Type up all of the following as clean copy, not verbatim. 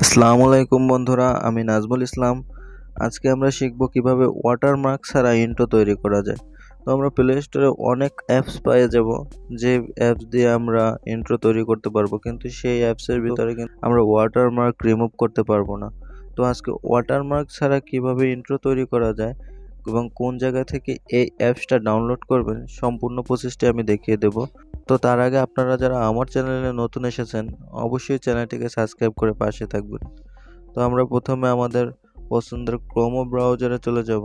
আসসালামু আলাইকুম বন্ধুরা, আমি নাজমুল ইসলাম। আজকে আমরা শিখব কিভাবে ওয়াটারমার্ক ছাড়া ইন্ট্রো তৈরি করা যায়। তো আমরা প্লে স্টোরে অনেক অ্যাপস পেয়ে যাব, যে অ্যাপস দিয়ে আমরা ইন্ট্রো তৈরি করতে পারবো, কিন্তু সেই অ্যাপসের ভিতরে কিন্তু আমরা ওয়াটারমার্ক রিমুভ করতে পারবো না। তো আজকে ওয়াটারমার্ক ছাড়া কিভাবে ইন্ট্রো তৈরি করা যায় এবং কোন জায়গা থেকে এই অ্যাপসটা ডাউনলোড করবেন, সম্পূর্ণ প্রসেসটি আমি দেখিয়ে দেব। তো তার আগে আপনারা যারা আমার চ্যানেলে নতুন এসেছেন, অবশ্যই চ্যানেলটিকে সাবস্ক্রাইব করে পাশে থাকবেন। তো আমরা প্রথমে আমাদের পছন্দের ক্রোম ব্রাউজারে চলে যাব।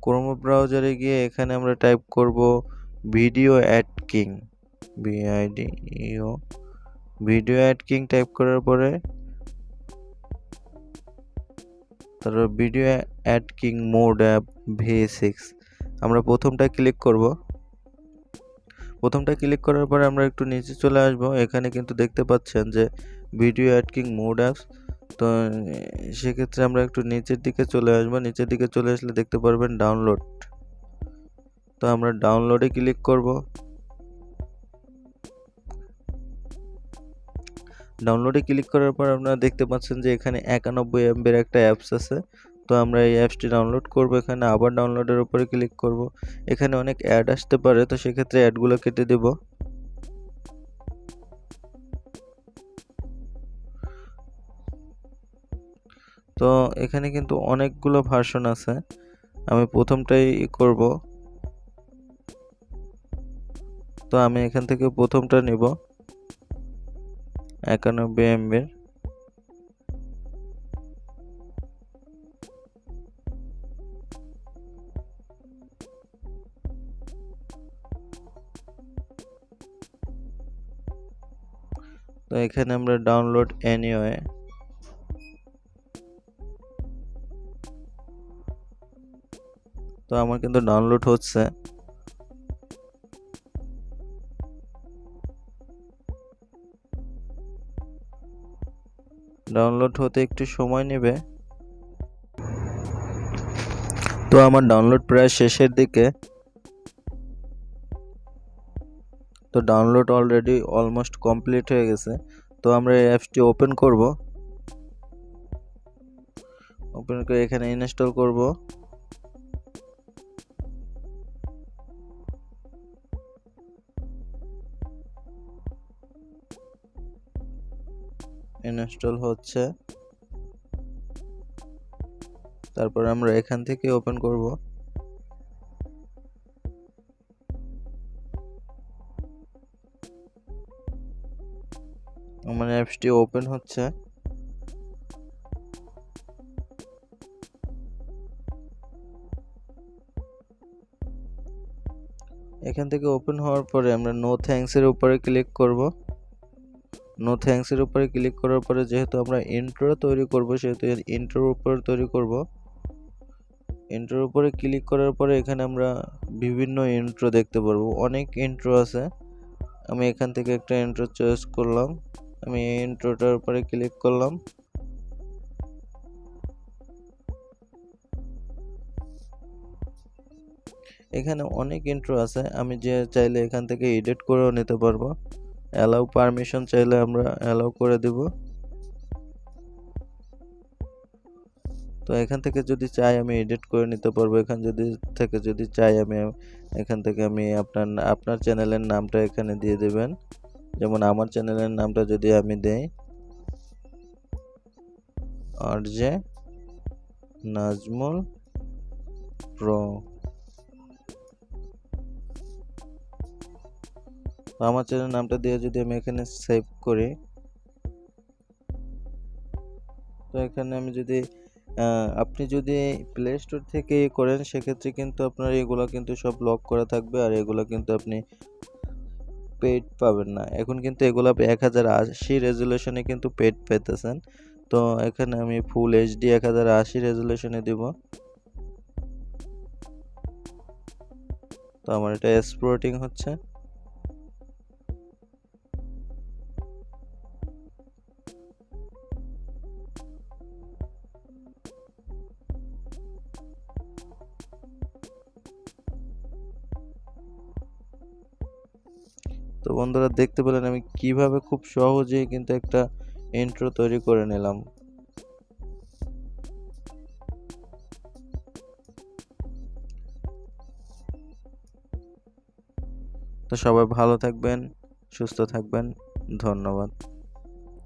ক্রোম ব্রাউজারে গিয়ে এখানে আমরা টাইপ করব ভিডিও অ্যাড কিং, ভিআইডিও, ভিডিও অ্যাড কিং টাইপ করার পরে তারপর video add king mod app V6 আমরা প্রথমটা ক্লিক করব। প্রথমটা ক্লিক করার পরে আমরা একটু নিচে চলে আসব। এখানে কিন্তু দেখতে পাচ্ছেন যে video add king mode apps. তো সেক্ষেত্রে আমরা একটু নিচের দিকে চলে আসবো। নিচের দিকে চলে আসলে দেখতে পারবেন ডাউনলোড। তো আমরা ডাউনলোডে ক্লিক করব। ডাউনলোডে ক্লিক করার পর আপনারা দেখতে পাচ্ছেন যে এখানে 91 MB একটা অ্যাপস আছে। তো আমরা এই অ্যাপসটি ডাউনলোড করব। এখানে আবার ডাউনলোডের উপরে ক্লিক করব। এখানে অনেক অ্যাড আসতে পারে, তো সেক্ষেত্রে অ্যাডগুলো কেটে দেব। তো এখানে কিন্তু অনেকগুলো ভার্সন আছে, আমি প্রথমটাই করব। তো আমি এখান থেকে প্রথমটা নিব 91 MB। তো এখানে আমরা ডাউনলোড এনিওয়ে, তো আমার কিন্তু ডাউনলোড হচ্ছে। ডাউনলোড হতে একটু সময় নেবে। তো আমার ডাউনলোড প্রায় শেষের দিকে। তো ডাউনলোড অলরেডি অলমোস্ট কমপ্লিট হয়ে গেছে। তো আমরা এই অ্যাপসটি ওপেন করব। ওপেন করে এখানে ইনস্টল করব। ইনস্টল হচ্ছে, তারপর আমরা এখান থেকে ওপেন করব। আমার অ্যাপসটি ওপেন হচ্ছে। এখান থেকে ওপেন হওয়ার পরে আমরা নো থ্যাঙ্কস এর উপরে ক্লিক করব। নো থ্যাঙ্কস এর উপরে ক্লিক করার পরে যেহেতু আমরা ইন্ট্রো তৈরি করব, সেহেতু ইন্ট্রোর উপরে তৈরি করব। ইন্ট্রোর উপরে ক্লিক করার পরে এখানে আমরা বিভিন্ন ইন্ট্রো দেখতে পারবো, অনেক ইন্ট্রো আছে। আমি এখান থেকে একটা ইন্ট্রো চয়েস করলাম। আমি এই ইন্ট্রোটার উপরে ক্লিক করলাম। এখানে অনেক ইন্ট্রো আছে, আমি যে চাইলে এখান থেকে এডিট করেও নিতে পারবো। অ্যালাউ পারমিশন চাইলে আমরা অ্যালাউ করে দেব। তো এখান থেকে যদি চাই আমি এডিট করে নিতে পারবো। যদি চাই আমি এখান থেকে আমি আপনার চ্যানেলের নামটা এখানে দিয়ে দেবেন। যেমন আমার চ্যানেলের নামটা যদি আমি দেই আরজে নাজমুল প্রো, আমার চ্যানেলের নামটা দিয়ে যদি আমি এখানে সেভ করি, তো এখানে আমি যদি আপনি যদি প্লে স্টোর থেকে করেন, সেক্ষেত্রে কিন্তু আপনার এগুলো কিন্তু সব লক করা থাকবে, আর এগুলো কিন্তু আপনি পেড পাবেন না। এখন কিন্তু এগুলো 1080 রেজুলেশনে কিন্তু পেড পেতেছেন। তো এখানে আমি ফুল এইচডি 1080 রেজুলেশনে দিব। তো আমার এটা এক্সপোর্টিং হচ্ছে। তো বন্ধুরা দেখতে পেলেন আমি কিভাবে খুব সহজেই কিন্তু একটা ইন্ট্রো তৈরি করে নিলাম। তো সবাই ভালো থাকবেন, সুস্থ থাকবেন। ধন্যবাদ।